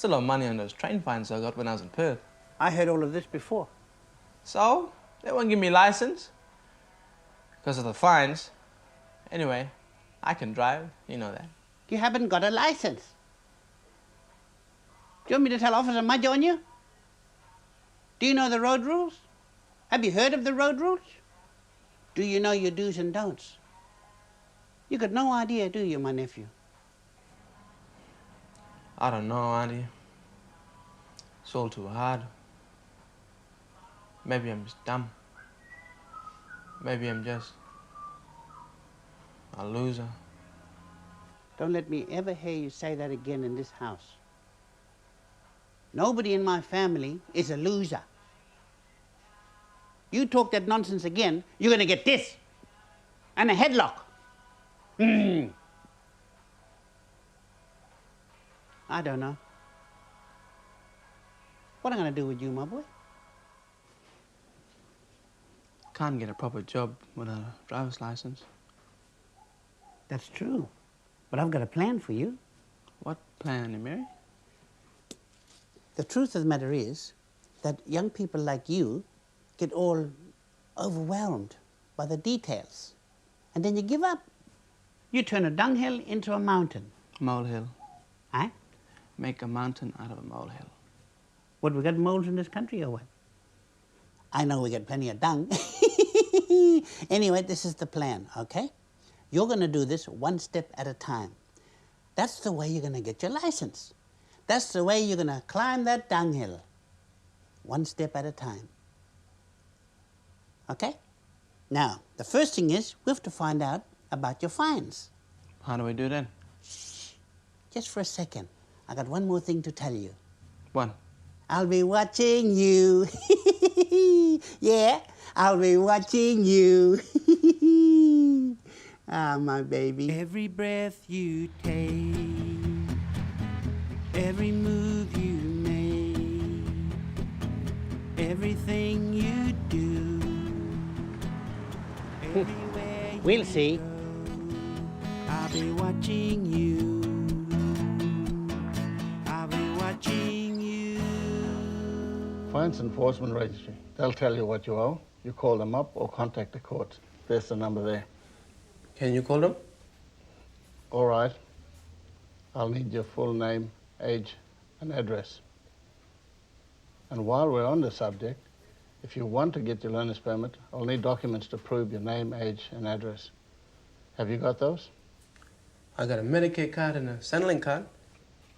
still owe money on those train fines I got when I was in Perth. I heard all of this before. So, they won't give me a license because of the fines. Anyway, I can drive, you know that. You haven't got a license. Do you want me to tell Officer Mudge on you? Do you know the road rules? Have you heard of the road rules? Do you know your do's and don'ts? You got no idea, do you, my nephew? I don't know, Auntie. It's all too hard. Maybe I'm just dumb. Maybe I'm just a loser. Don't let me ever hear you say that again in this house. Nobody in my family is a loser. You talk that nonsense again, you're going to get this and a headlock. I don't know. What am I going to do with you, my boy? Can't get a proper job without a driver's license. That's true. But I've got a plan for you. What plan, Mary? The truth of the matter is that young people like you get all overwhelmed by the details. And then you give up. You turn a dunghill into a mountain. Molehill. Eh? Make a mountain out of a molehill. What, we got moles in this country or what? I know we got plenty of dung. Anyway, this is the plan, okay? You're going to do this one step at a time. That's the way you're going to get your license. That's the way you're going to climb that dunghill. One step at a time. Okay? Now, the first thing is we have to find out about your fines. How do we do that? Just for a second. I got one more thing to tell you. What? I'll be watching you. Yeah, I'll be watching you. Ah, my baby. Every breath you take, every move you make, everything you do, everywhere we'll see. I'll be watching you. I'll be watching you. Fines Enforcement Registry. They'll tell you what you owe. You call them up or contact the court. There's the number there. Can you call them? All right. I'll need your full name, age, and address. And while we're on the subject, if you want to get your learner's permit, I'll need documents to prove your name, age, and address. Have you got those? I got a Medicaid card and a Centrelink card.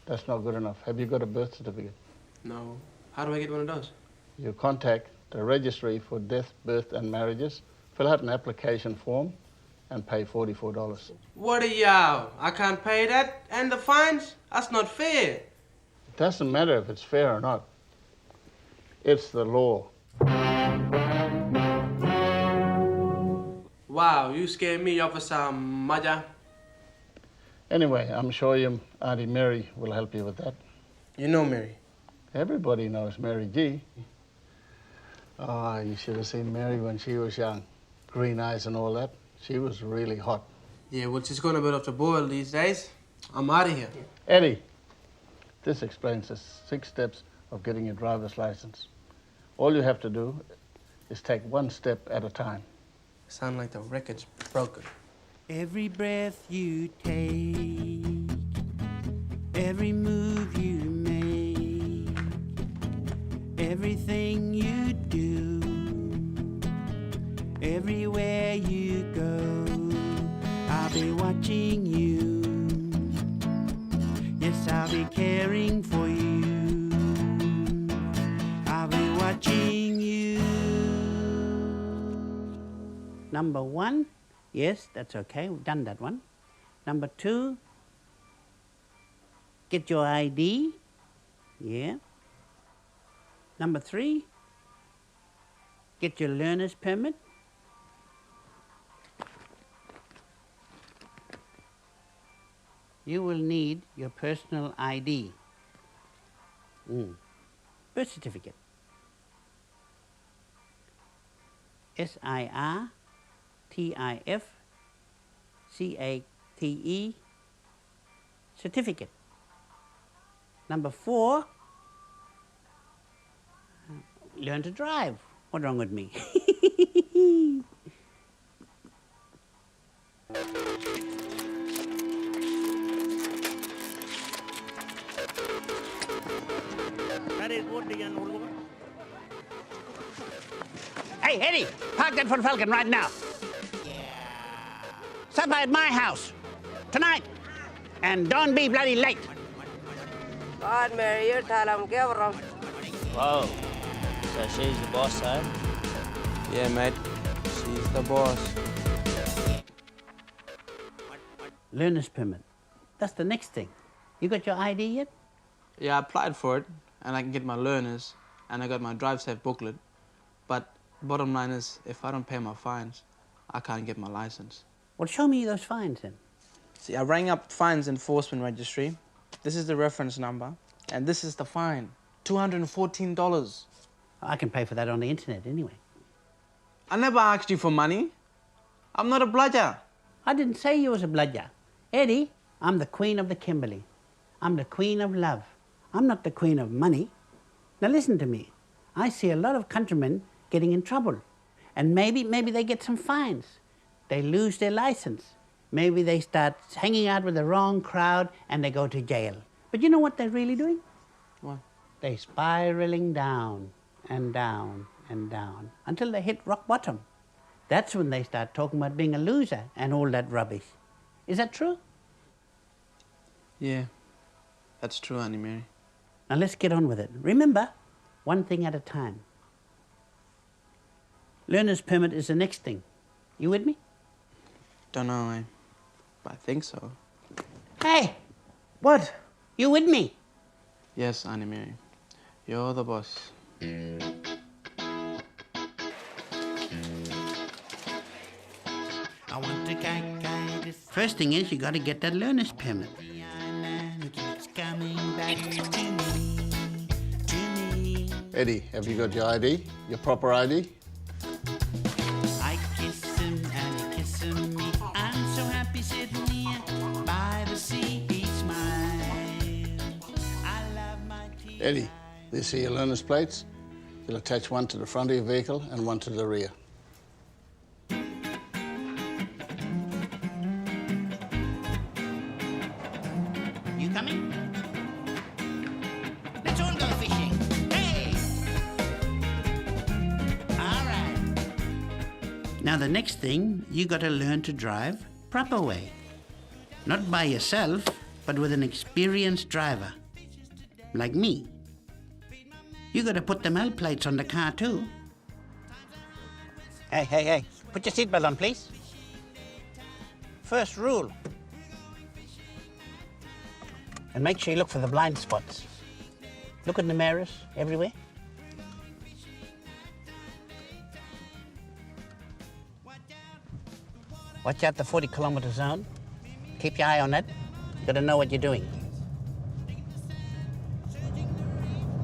That's not good enough. Have you got a birth certificate? No. How do I get one of those? You contact the Registry for Death, Birth, and Marriages, fill out an application form, and pay $44. What are y'all? I can't pay that? And the fines? That's not fair. It doesn't matter if it's fair or not. It's the law. Wow, you scare me, Officer Maja. Anyway, I'm sure your Auntie Mary will help you with that. You know Mary. Everybody knows Mary G. Oh, you should have seen Mary when she was young. Green eyes and all that. She was really hot. Yeah, well, she's going a bit off the boil these days. I'm out of here. Eddie, this explains the 6 steps of getting your driver's license. All you have to do is take one step at a time. Sound like the record's broken. Every breath you take, every move you make, everything you do, everywhere you go, I'll be watching you. Yes, I'll be caring for you. I'll be watching you. Number 1, yes, that's okay, we've done that one. Number 2, get your ID. Yeah. Number 3, get your learner's permit. You will need your personal ID. Birth certificate. SIRTIFCATE certificate. Number 4, learn to drive. What's wrong with me? Hey, Eddie, park that Ford Falcon right now. Stop by at my house tonight, and don't be bloody late. God, Mary, you tell him, give her. Whoa. So she's the boss, eh? Yeah, mate. She's the boss. Learner's permit. That's the next thing. You got your ID yet? Yeah, I applied for it, and I can get my learners, and I got my drive safe booklet. But bottom line is, if I don't pay my fines, I can't get my license. Well, show me those fines then. See, I rang up Fines Enforcement Registry. This is the reference number, and this is the fine. $214. I can pay for that on the internet anyway. I never asked you for money. I'm not a bludger. I didn't say you was a bludger. Eddie, I'm the queen of the Kimberley. I'm the queen of love. I'm not the queen of money. Now listen to me. I see a lot of countrymen getting in trouble. And maybe they get some fines. They lose their license. Maybe they start hanging out with the wrong crowd and they go to jail. But you know what they're really doing? What? They're spiraling down and down and down until they hit rock bottom. That's when they start talking about being a loser and all that rubbish. Is that true? Yeah, that's true, Auntie Mary. Now let's get on with it. Remember, one thing at a time. Learner's permit is the next thing. You with me? Don't know, but I think so. Hey, What? you with me? Yes, Auntie Mary. You're the boss. First thing is you got to get that learner's permit. Eddie, have you got your ID? Your proper ID? I kiss him and he kissing me. I'm so happy sitting here by the sea. He smiles. I love my tea. Eddie, these are your learner's plates. You'll attach one to the front of your vehicle and one to the rear. You coming? Let's all go fishing. Hey! All right. Now the next thing, you got to learn to drive proper way. Not by yourself, but with an experienced driver. Like me. You got to put them L plates on the car too. Hey. Put your seatbelt on, please. First rule. And make sure you look for the blind spots. Look in the mirrors everywhere. Watch out the 40-kilometer zone. Keep your eye on that. You gotta know what you're doing.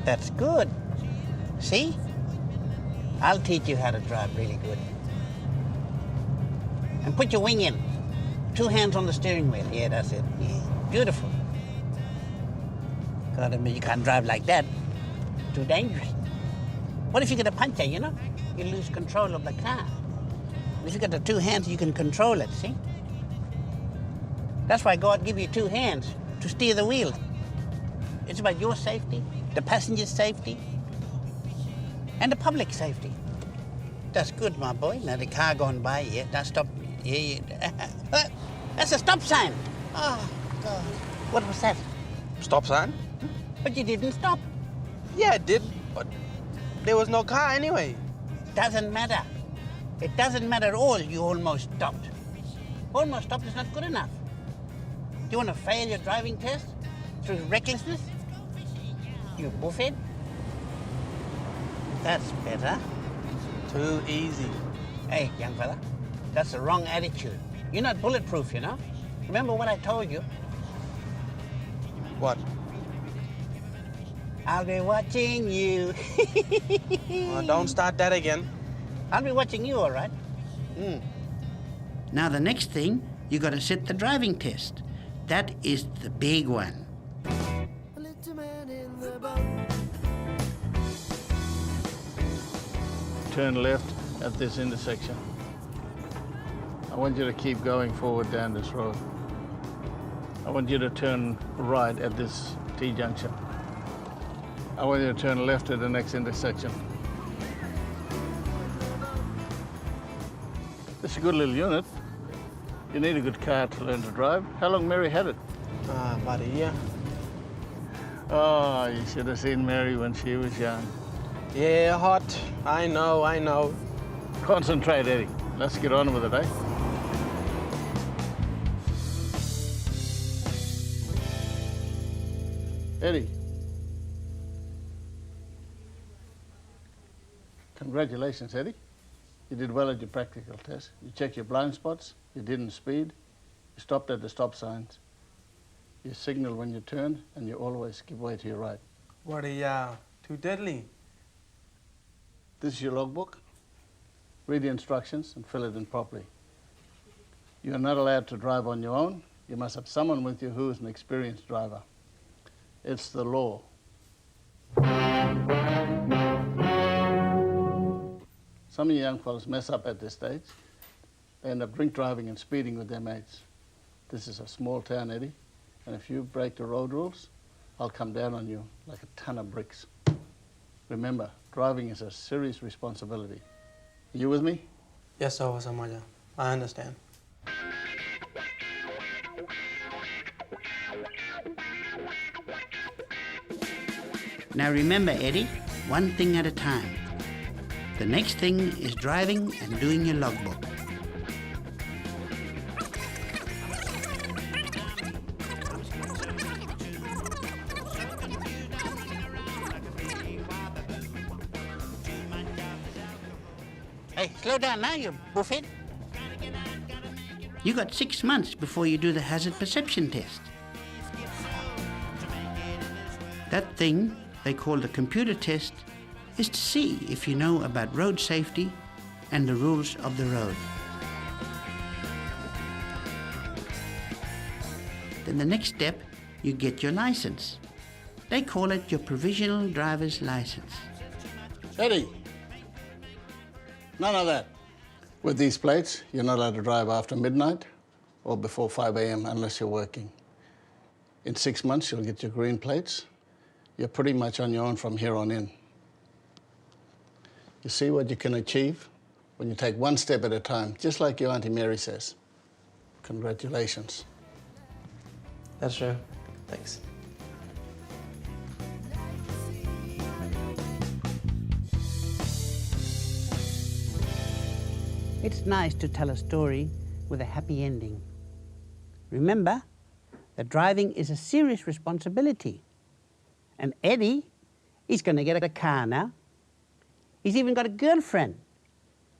That's good. See? I'll teach you how to drive really good. And put your wing in. 2 hands on the steering wheel. Yeah, that's it. Yeah. Beautiful. God, I mean, you can't drive like that. Too dangerous. What if you get a puncture, you know? You lose control of the car. If you got the 2 hands, you can control it, see? That's why God give you 2 hands, to steer the wheel. It's about your safety, the passenger's safety, and the public safety. That's good, my boy. Now the car going by, yeah, now stop. Yeah. That's a stop sign. Oh, God. What was that? Stop sign? But you didn't stop. Yeah, it did, but there was no car anyway. Doesn't matter. It doesn't matter at all you almost stopped. Almost stopped is not good enough. Do you want to fail your driving test through recklessness? You buffhead? That's better. Too easy. Hey, young fella, that's the wrong attitude. You're not bulletproof, you know? Remember what I told you? What? I'll be watching you. Don't start that again. I'll be watching you, all right? Now, the next thing, you got to sit the driving test. That is the big one. turn left at this intersection. I want you to keep going forward down this road. I want you to turn right at this T-junction. I want you to turn left at the next intersection. This is a good little unit. You need a good car to learn to drive. How long Mary had it? About a year. Oh, you should have seen Mary when she was young. Yeah, hot. I know. Concentrate, Eddie. Let's get on with it, eh? Eddie. Congratulations, Eddie. You did well at your practical test. You checked your blind spots, you didn't speed, you stopped at the stop signs, you signal when you turn, and you always give way to your right. What too deadly. This is your logbook. Read the instructions and fill it in properly. You are not allowed to drive on your own. You must have someone with you who is an experienced driver. It's the law. Some of you young fellas mess up at this stage. They end up drink driving and speeding with their mates. This is a small town, Eddie, and if you break the road rules, I'll come down on you like a ton of bricks. Remember, driving is a serious responsibility. Are you with me? Yes, Officer Maja. I understand. Now remember, Eddie, one thing at a time. The next thing is driving and doing your logbook. Hey, slow down now, you buffet. You got 6 months before you do the hazard perception test. That thing they call the computer test is to see if you know about road safety and the rules of the road. Then the next step, you get your license. They call it your provisional driver's license. Eddie, none of that. With these plates, you're not allowed to drive after midnight or before 5 a.m. unless you're working. In 6 months, you'll get your green plates. You're pretty much on your own from here on in. You see what you can achieve when you take one step at a time, just like your Auntie Mary says. Congratulations. That's true. Thanks. It's nice to tell a story with a happy ending. Remember that driving is a serious responsibility. And Eddie, he's going to get a car now. He's even got a girlfriend.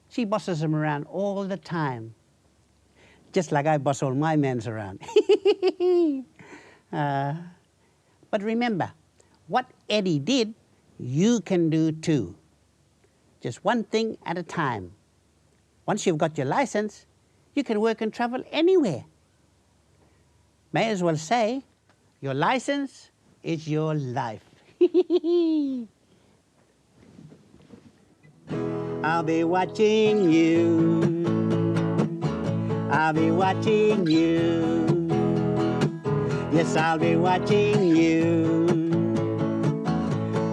She bosses him around all the time. Just like I boss all my mans around. But remember, what Eddie did, you can do too. Just one thing at a time. Once you've got your license, you can work and travel anywhere. May as well say, your license is your life. I'll be watching you. I'll be watching you. Yes, I'll be watching you.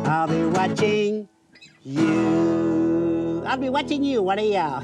I'll be watching you. I'll be watching you. What are y'all?